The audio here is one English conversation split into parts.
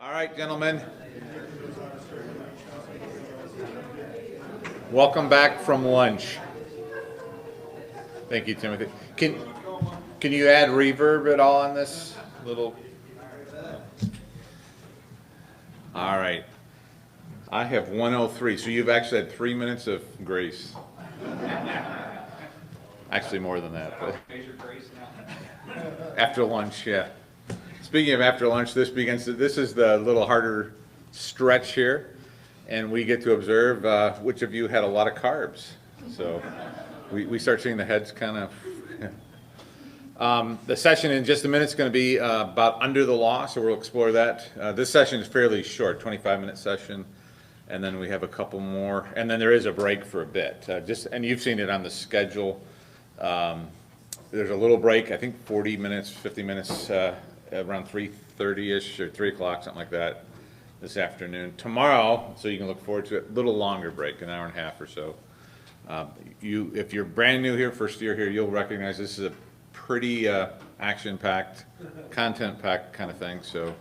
All right, gentlemen. Welcome back from lunch. Thank you, Timothy. Can you add reverb at all on this little? All right. I have 103, so you've actually had 3 minutes of grace. Actually, more than that, but after lunch, yeah. Speaking of after lunch, this is the little harder stretch here, and we get to observe which of you had a lot of carbs. So we start seeing the heads kind of. The session in just a minute is going to be about under the law, so we'll explore that. This session is fairly short, 25-minute session, and then we have a couple more, and then there is a break for a bit. And you've seen it on the schedule. There's a little break, I think 40 minutes, 50 minutes, around 3:30ish or 3 o'clock, something like that, this afternoon. Tomorrow, so you can look forward to it, a little longer break, an hour and a half or so. If you're brand new here, first year here, you'll recognize this is a pretty action-packed, content-packed kind of thing. So,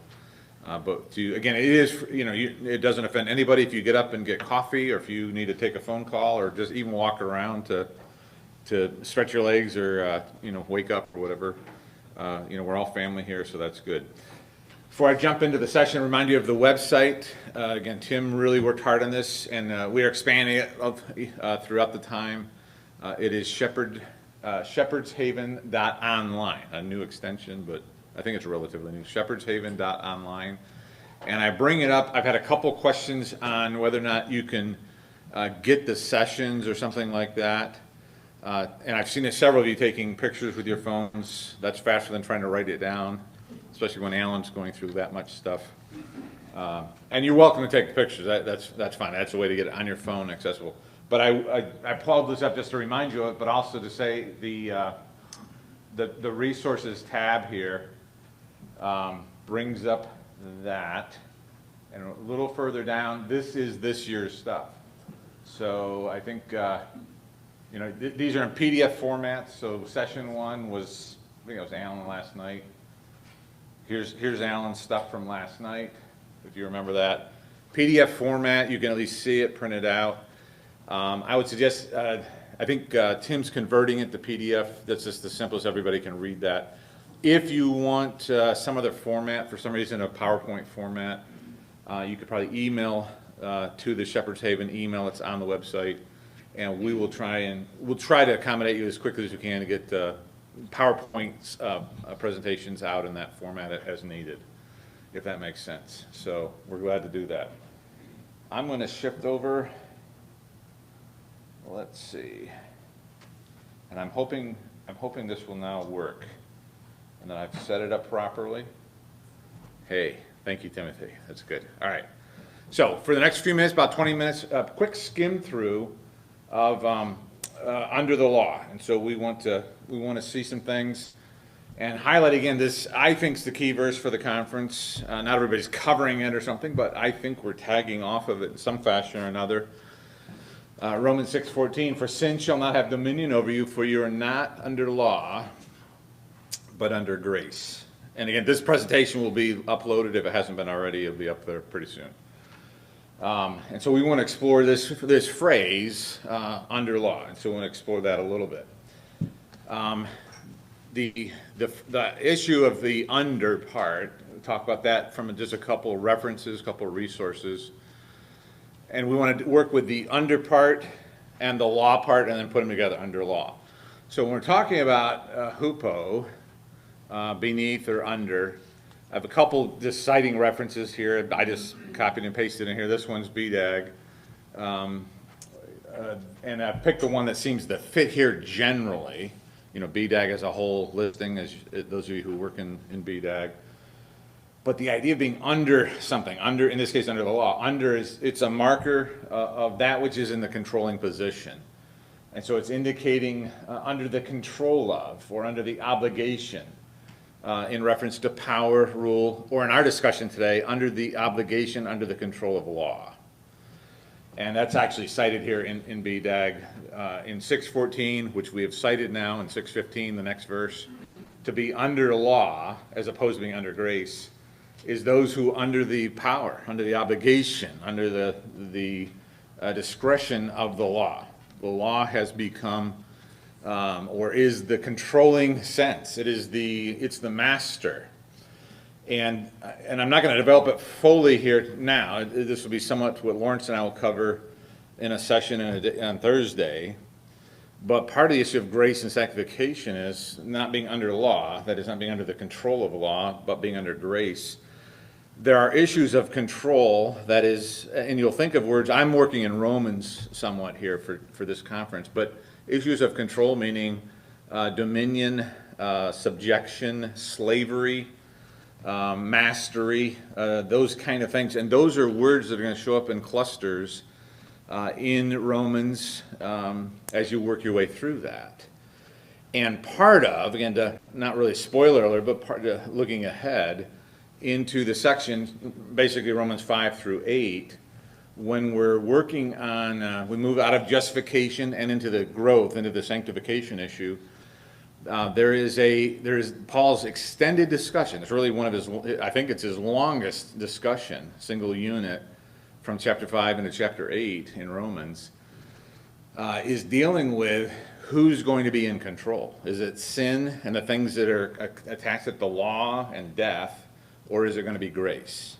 again, it is, it doesn't offend anybody if you get up and get coffee, or if you need to take a phone call, or just even walk around to stretch your legs, or wake up or whatever. We're all family here, so that's good. Before I jump into the session, remind you of the website. Again, Tim really worked hard on this, and we are expanding it throughout the time. It is shepherdshaven.online, a new extension, but I think it's relatively new, shepherdshaven.online. And I bring it up, I've had a couple questions on whether or not you can get the sessions or something like that. And I've seen several of you taking pictures with your phones. That's faster than trying to write it down, especially when Alan's going through that much stuff. And you're welcome to take pictures. That's fine. That's a way to get it on your phone accessible. But I pulled this up just to remind you of it, but also to say the resources tab here brings up that. And a little further down, this is this year's stuff. So I think these are in PDF format. So session 1 was, I think it was Alan last night. Here's Alan's stuff from last night, if you remember that. PDF format, you can at least see it printed out. I would suggest, I think Tim's converting it to PDF. That's just the simplest, everybody can read that. If you want some other format, for some reason a PowerPoint format, you could probably email to the Shepherd's Haven email. It's on the website. And we'll try to accommodate you as quickly as we can to get PowerPoint presentations out in that format as needed, if that makes sense. So we're glad to do that. I'm going to shift over. Let's see. And I'm hoping this will now work, and that I've set it up properly. Hey, thank you, Timothy. That's good. All right. So for the next few minutes, about 20 minutes, a quick skim through of under the law, and so we want to see some things and highlight again this. I think is the key verse for the conference. Not everybody's covering it or something, but I think we're tagging off of it in some fashion or another. Romans 6:14, for sin shall not have dominion over you, for you are not under law, but under grace. And again, this presentation will be uploaded. If it hasn't been already, it'll be up there pretty soon. And so we want to explore this phrase, under law, and so we want to explore that a little bit. The issue of the under part, we'll talk about that from just a couple of references, a couple of resources, and we want to work with the under part and the law part, and then put them together under law. So when we're talking about hupo, beneath or under, I have a couple just citing references here. I just copied and pasted in here. This one's BDAG. And I picked the one that seems to fit here generally. BDAG as a whole listing, as those of you who work in BDAG. But the idea of being under something, in this case under the law, it's a marker of that which is in the controlling position. And so it's indicating under the control of, or under the obligation, in reference to power, rule, or in our discussion today, under the obligation, under the control of law. And that's actually cited here in BDAG in 6:14, which we have cited now, in 6:15, the next verse. To be under law, as opposed to being under grace, is those who under the power, under the obligation, under the discretion of the law. The law has become, or is the controlling sense. It's the master. And I'm not going to develop it fully here now. This will be somewhat what Lawrence and I will cover in a session on Thursday. But part of the issue of grace and sanctification is not being under law, that is, not being under the control of law, but being under grace. There are issues of control, that is, and you'll think of words, I'm working in Romans somewhat here for this conference, but issues of control meaning dominion, subjection, slavery, mastery, those kind of things. And those are words that are going to show up in clusters in Romans as you work your way through that. And part of, again, not really spoiler alert, but part of looking ahead into the section, basically Romans 5 through 8, when we're working on, we move out of justification and into the growth, into the sanctification issue, there is Paul's extended discussion. It's really one of his, I think it's his longest discussion, single unit, from chapter 5 into chapter 8 in Romans, is dealing with who's going to be in control. Is it sin and the things that are attached at the law and death, or is it going to be grace?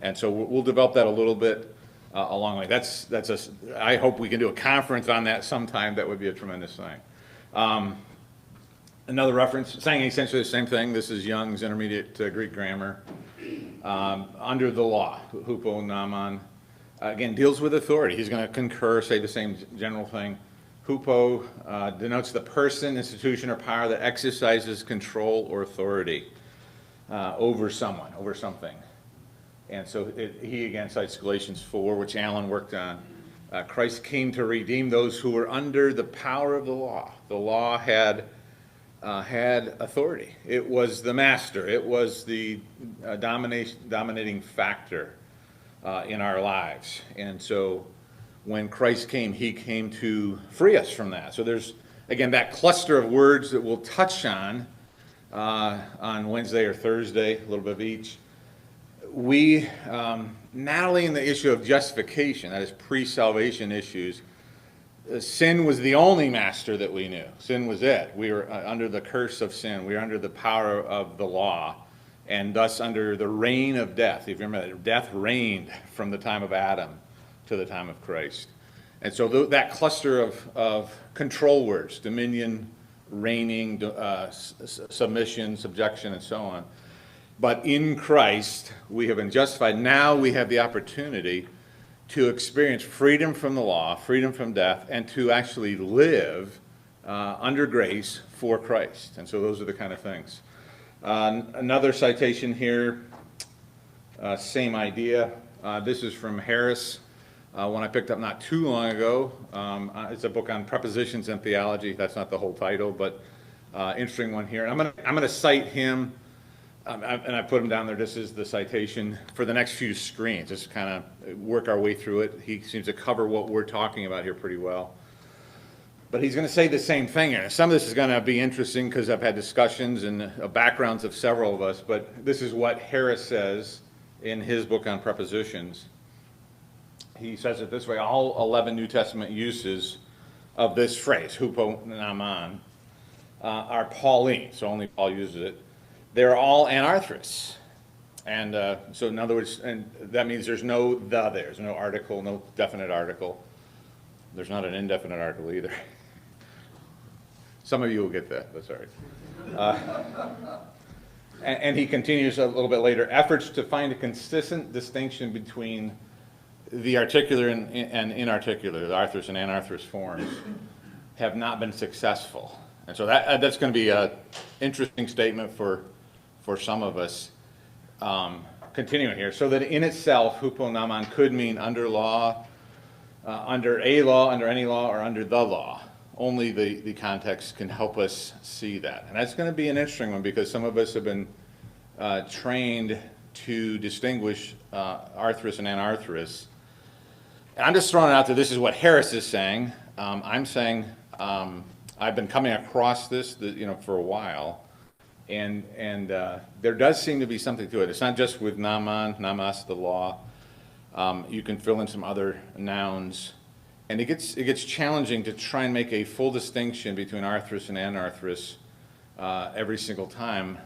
And so we'll develop that a little bit along the way. I hope we can do a conference on that sometime. That would be a tremendous thing. Another reference, saying essentially the same thing. This is Young's Intermediate Greek Grammar. Under the law, huponomon, again, deals with authority. He's going to concur, say the same general thing. Hupo denotes the person, institution, or power that exercises control or authority over someone, over something. And so he again cites Galatians 4, which Alan worked on. Christ came to redeem those who were under the power of the law. The law had authority. It was the master. It was the dominating factor in our lives. And so when Christ came, he came to free us from that. So there's, again, that cluster of words that we'll touch on Wednesday or Thursday, a little bit of each. We, not only in the issue of justification, that is pre-salvation issues, sin was the only master that we knew. Sin was it. We were under the curse of sin. We were under the power of the law, and thus under the reign of death. If you remember, death reigned from the time of Adam to the time of Christ. And so that cluster of control words, dominion, reigning, submission, subjection, and so on. But in Christ, we have been justified. Now we have the opportunity to experience freedom from the law, freedom from death, and to actually live under grace for Christ. And so those are the kind of things. Another citation here, same idea. This is from Harris, one I picked up not too long ago. It's a book on prepositions and theology. That's not the whole title, but interesting one here. I'm going to cite him. And I put him down there. This is the citation for the next few screens. Just kind of work our way through it. He seems to cover what we're talking about here pretty well. But he's going to say the same thing here. Some of this is going to be interesting because I've had discussions and backgrounds of several of us. But this is what Harris says in his book on prepositions. He says it this way: all 11 New Testament uses of this phrase, huponomon, are Pauline. So only Paul uses it. They're all anarthrous. And so in other words, and that means there's no the there. There's no article, no definite article. There's not an indefinite article either. Some of you will get that, that's all right. And he continues a little bit later, efforts to find a consistent distinction between the articular and inarticular, the arthrous and anarthrous forms, have not been successful. And so that's going to be an interesting statement for some of us. Continuing here, so that in itself, huponomon could mean under law, under a law, under any law, or under the law. Only the context can help us see that. And that's going to be an interesting one because some of us have been trained to distinguish arthrous and anarthrous. And I'm just throwing it out there. This is what Harris is saying. I'm saying I've been coming across this for a while. And there does seem to be something to it. It's not just with namas, the law. You can fill in some other nouns. And it gets challenging to try and make a full distinction between arthrus and anarthrus every single time,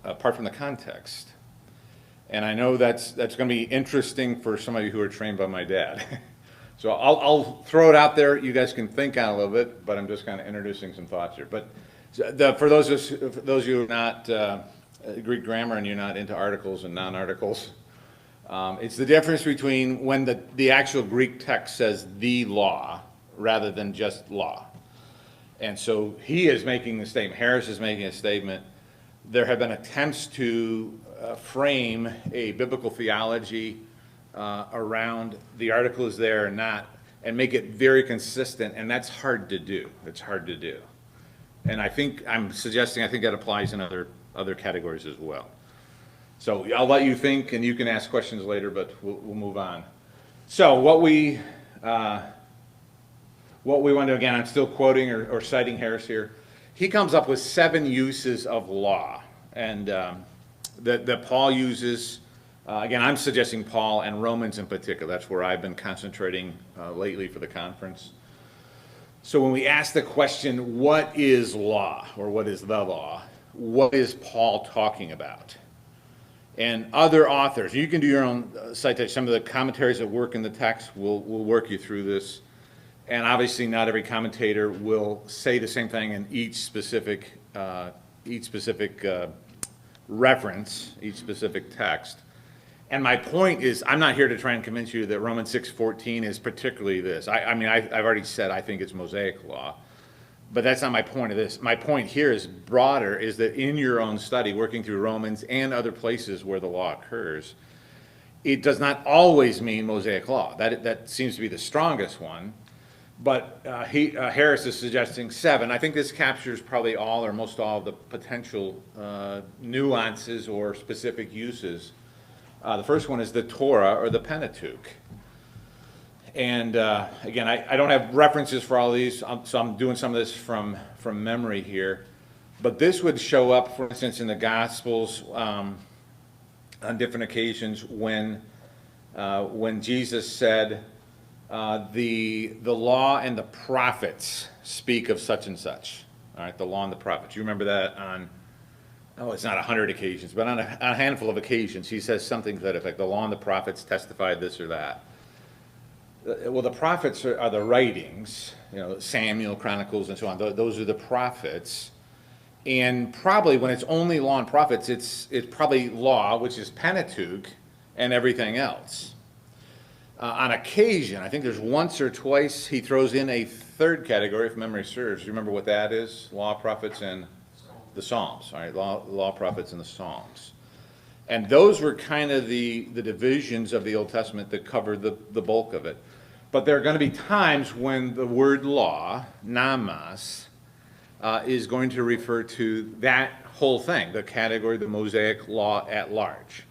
apart from the context. And I know that's going to be interesting for some of you who are trained by my dad. So I'll throw it out there. You guys can think on it a little bit, but I'm just kind of introducing some thoughts here. But for those of you who are not Greek grammar and you're not into articles and non-articles, it's the difference between when the actual Greek text says the law rather than just law. And so he is making the statement, Harris is making a statement. There have been attempts to frame a biblical theology around the article is there or not, and make it very consistent, and that's hard to do. It's hard to do. And I think that applies in other categories as well. So I'll let you think, and you can ask questions later, but we'll move on. So what we want to, again, I'm still quoting or citing Harris here. He comes up with 7 uses of law, and that Paul uses. Again, I'm suggesting Paul and Romans in particular. That's where I've been concentrating lately for the conference. So when we ask the question, what is law, or what is the law, what is Paul talking about? And other authors, you can do your own citation. Some of the commentaries that work in the text will work you through this. And obviously not every commentator will say the same thing in each specific reference, each specific text. And my point is, I'm not here to try and convince you that Romans 6:14 is particularly this. I've already said I think it's Mosaic law, but that's not my point of this. My point here is broader, is that in your own study, working through Romans and other places where the law occurs, it does not always mean Mosaic law. That seems to be the strongest one, but Harris is suggesting 7. I think this captures probably all or most all of the potential nuances or specific uses. The first one is the Torah or the Pentateuch. And again, I don't have references for all these, so I'm doing some of this from memory here. But this would show up, for instance, in the Gospels on different occasions when Jesus said, the law and the prophets speak of such and such. All right, the law and the prophets. You remember that on, it's not 100 occasions, but on a handful of occasions, he says something to that effect. The law and the prophets testified this or that. Well, the prophets are the writings, Samuel, Chronicles, and so on. Those are the prophets. And probably when it's only law and prophets, it's probably law, which is Pentateuch, and everything else. On occasion, I think there's once or twice he throws in a third category, if memory serves. You remember what that is? Law, prophets, and the Psalms. All right, law, prophets, and the Psalms. And those were kind of the divisions of the Old Testament that covered the bulk of it. But there are going to be times when the word law, namas, is going to refer to that whole thing, the category, the Mosaic law at large.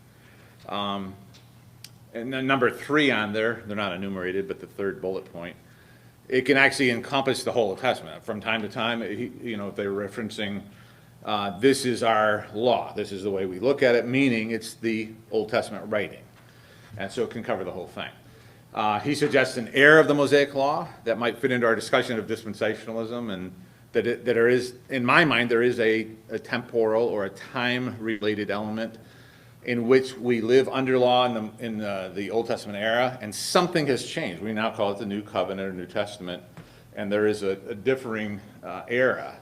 And then number 3 on there, they're not enumerated, but the third bullet point, it can actually encompass the whole Old Testament. From time to time, if they're referencing, this is our law, this is the way we look at it, meaning it's the Old Testament writing. And so it can cover the whole thing. He suggests an error of the Mosaic law that might fit into our discussion of dispensationalism, and that there is, in my mind, there is a temporal or a time-related element in which we live under law in the Old Testament era, and something has changed. We now call it the New Covenant or New Testament, and there is a differing era.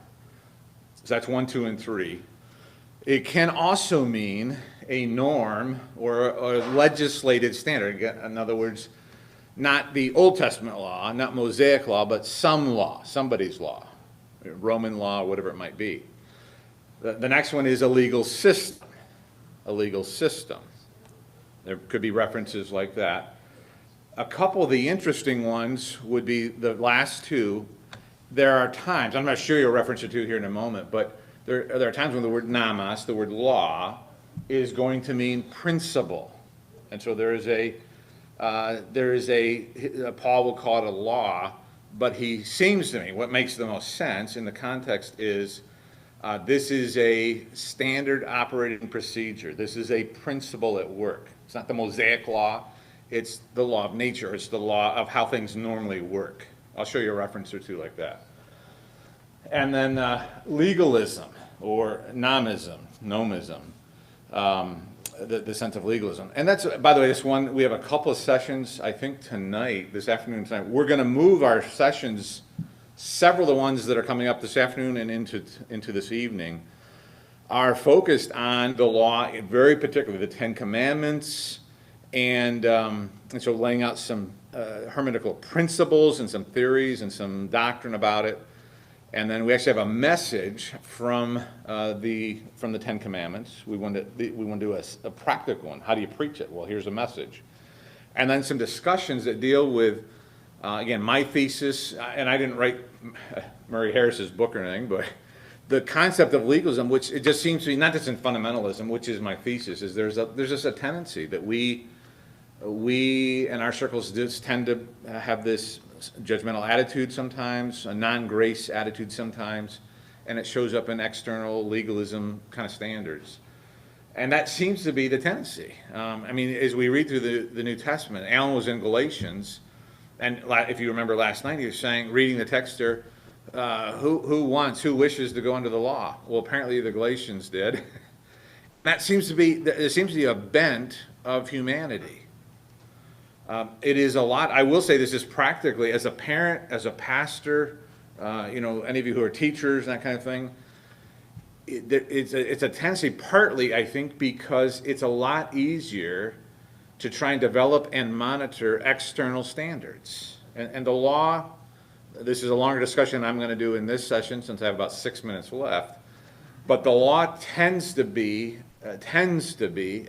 So that's 1, 2, and 3. It can also mean a norm or a legislated standard. In other words, not the Old Testament law, not Mosaic law, but some law, somebody's law, Roman law, whatever it might be. The next one is a legal system. A legal system. There could be references like that. A couple of the interesting ones would be the last 2. There are times, I'm going to show you a reference or 2 here in a moment, but there are times when the word namas, the word law, is going to mean principle. And so there is a Paul will call it a law, but he seems to me, what makes the most sense in the context is This is a standard operating procedure. This is a principle at work. It's not the Mosaic law. It's the law of nature. It's the law of how things normally work. I'll show you a reference or two like that. And then legalism or nomism, the sense of legalism. And that's, by the way, this one, we have a couple of sessions, I think tonight, this afternoon, tonight. We're going to move our sessions, several of the ones that are coming up this afternoon and into this evening, are focused on the law, very particularly the Ten Commandments, and so laying out some hermeneutical principles and some theories and some doctrine about it. And then we actually have a message from the Ten Commandments. We want to do a practical one. How do you preach it? Well, here's a message. And then some discussions that deal with, again, my thesis, and I didn't write Murray Harris's book or anything, but the concept of legalism, which it just seems to be, not just in fundamentalism, which is my thesis, is there's just a tendency that we in our circles just tend to have this judgmental attitude sometimes, a non-grace attitude sometimes, and it shows up in external legalism kind of standards. And that seems to be the tendency. I mean, as we read through the New Testament, Alan was in Galatians, and if you remember last night, he was saying, reading the text there, who wishes to go under the law? Well, apparently the Galatians did. There seems to be a bent of humanity. It is a lot. I will say this is practically, as a parent, as a pastor, any of you who are teachers and that kind of thing, it's a tendency, partly, I think, because it's a lot easier to try and develop and monitor external standards. And the law, this is a longer discussion I'm going to do in this session since I have about 6 minutes left, but the law tends to be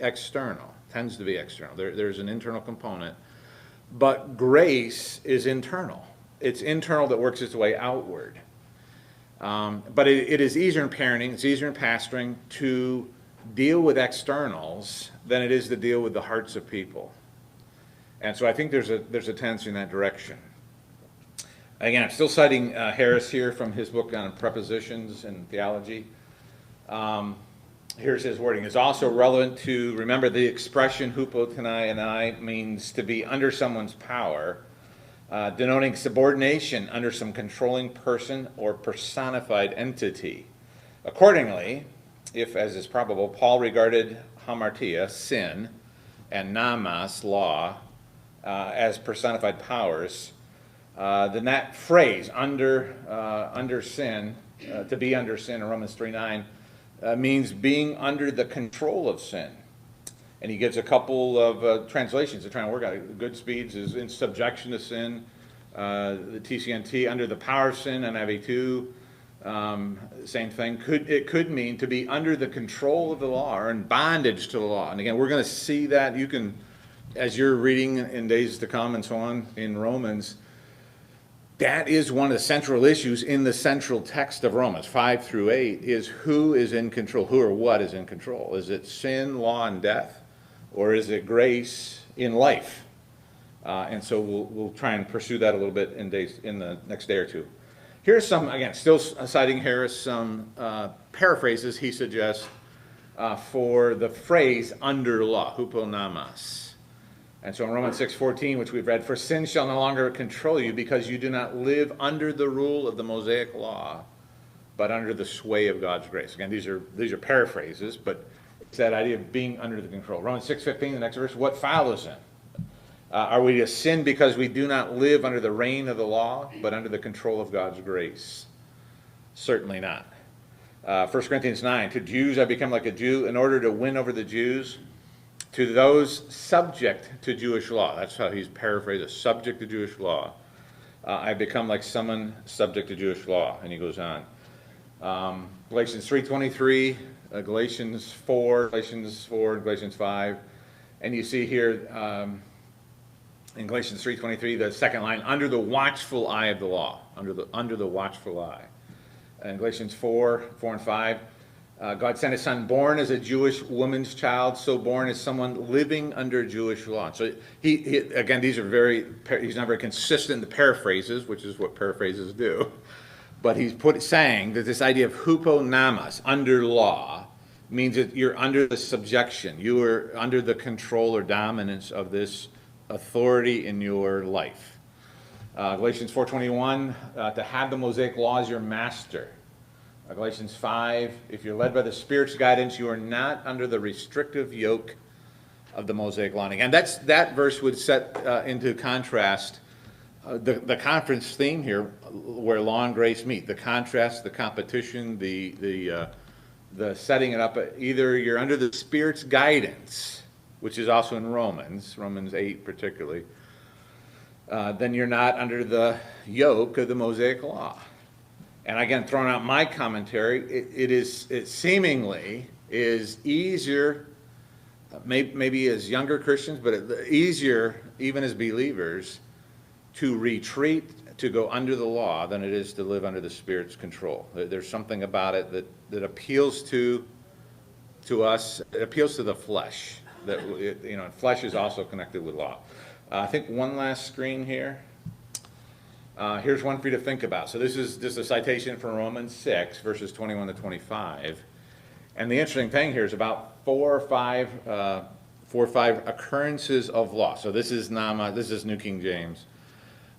external. There's an internal component. But grace is internal. It's internal that works its way outward. But it is easier in parenting, it's easier in pastoring to deal with externals than it is to deal with the hearts of people. And so I think there's a tendency in that direction. Again, I'm still citing Harris here from his book on prepositions and theology. Here's his wording. It's also relevant to remember the expression hupotenai means to be under someone's power, denoting subordination under some controlling person or personified entity. Accordingly, if, as is probable, Paul regarded hamartia, sin, and namas, law, as personified powers, then that phrase, under sin, to be under sin in Romans 3:9, means being under the control of sin. And he gives a couple of translations to try and work out it. Goodspeeds is in subjection to sin. The TCNT, under the power of sin, NIV 2, same thing. It could mean to be under the control of the law or in bondage to the law. And again, we're going to see that. You can, as you're reading in days to come and so on in Romans, that is one of the central issues in the central text of Romans 5 through 8 is who is in control, who or what is in control. Is it sin, law, and death, or is it grace in life? And so we'll try and pursue that a little bit in the next day or two. Here's some, again, still citing Harris, some paraphrases he suggests for the phrase under law, huponamas. And so in Romans 6:14, which we've read, for sin shall no longer control you because you do not live under the rule of the Mosaic law, but under the sway of God's grace. Again, these are paraphrases, but it's that idea of being under the control. Romans 6:15, the next verse, what follows then? Are we to sin because we do not live under the reign of the law, but under the control of God's grace? Certainly not. 1 Corinthians 9, to Jews I become like a Jew in order to win over the Jews. To those subject to Jewish law, that's how he's paraphrased, subject to Jewish law. I become like someone subject to Jewish law, and he goes on. Galatians 3:23, Galatians 4, Galatians 5, and you see here in Galatians 3:23, the second line, under the watchful eye of the law, under the watchful eye. And Galatians 4 and 5. God sent his son born as a Jewish woman's child, so born as someone living under Jewish law. So he again, these are he's not very consistent in the paraphrases, which is what paraphrases do. But he's saying that this idea of huponamas, under law, means that you're under the subjection. You are under the control or dominance of this authority in your life. Galatians 4:21, to have the Mosaic law as your master. Galatians 5, if you're led by the Spirit's guidance, you are not under the restrictive yoke of the Mosaic law. And that verse would set into contrast the conference theme here, where law and grace meet. The contrast, the competition, the setting it up. Either you're under the Spirit's guidance, which is also in Romans 8 particularly, then you're not under the yoke of the Mosaic law. And again, throwing out my commentary, it seemingly is easier, maybe as younger Christians, but easier even as believers to retreat, to go under the law than it is to live under the Spirit's control. There's something about it that appeals to us. It appeals to the flesh. Flesh is also connected with law. I think one last screen here. Here's one for you to think about. So this is just a citation from Romans 6, verses 21 to 25. And the interesting thing here is about four or five occurrences of law. So this is New King James.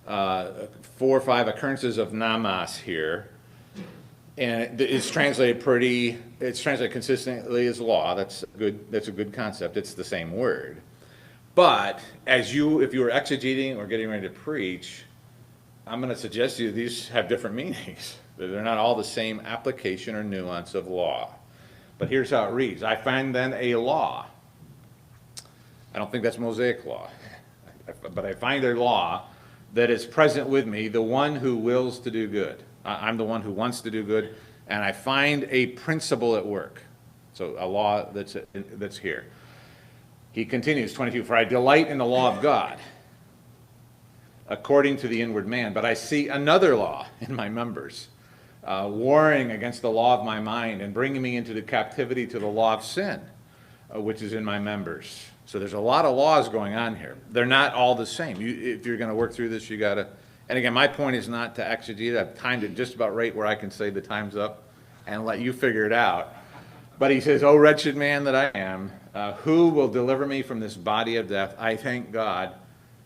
4 or 5 occurrences of namas here. And it's translated consistently as law. That's a good concept. It's the same word. But if you were exegeting or getting ready to preach, I'm going to suggest to you these have different meanings. They're not all the same application or nuance of law. But here's how it reads. I find then a law. I don't think that's Mosaic law. But I find a law that is present with me, the one who wills to do good. I'm the one who wants to do good, and I find a principle at work. So a law that's here. He continues, 22, for I delight in the law of God, according to the inward man, but I see another law in my members, warring against the law of my mind and bringing me into the captivity to the law of sin, which is in my members. So there's a lot of laws going on here. They're not all the same. If you're going to work through this, you got to, and again, my point is not to exegete. I've timed it just about right where I can say the time's up and let you figure it out. But he says, "O wretched man that I am, who will deliver me from this body of death? I thank God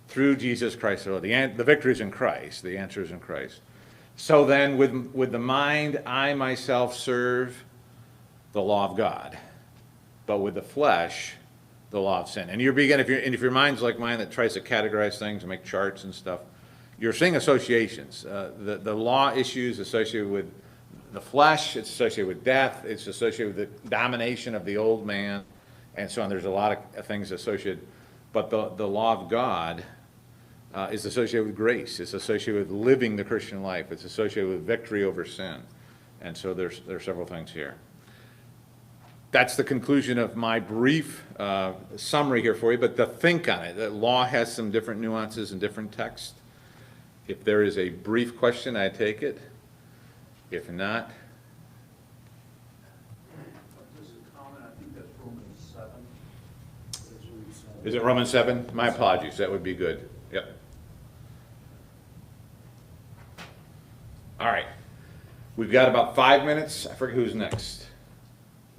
through Jesus Christ our Lord." The victory is in Christ. The answer is in Christ. So then, with the mind, I myself serve the law of God, but with the flesh, the law of sin. And if your mind's like mine that tries to categorize things and make charts and stuff, you're seeing associations. The law issues associated with the flesh, it's associated with death, it's associated with the domination of the old man, and so on. There's a lot of things associated. But the law of God is associated with grace. It's associated with living the Christian life. It's associated with victory over sin. And so there are several things here. That's the conclusion of my brief summary here for you, but to think on it. The law has some different nuances in different texts. If there is a brief question, I take it. If not, Just a comment, I think that's Romans 7. Is it Romans 7? My apologies, that would be good. Yep. All right. We've got about 5 minutes. I forget who's next.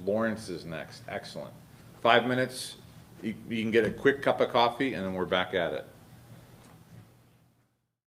Lawrence is next. Excellent. 5 minutes. You can get a quick cup of coffee, and then we're back at it.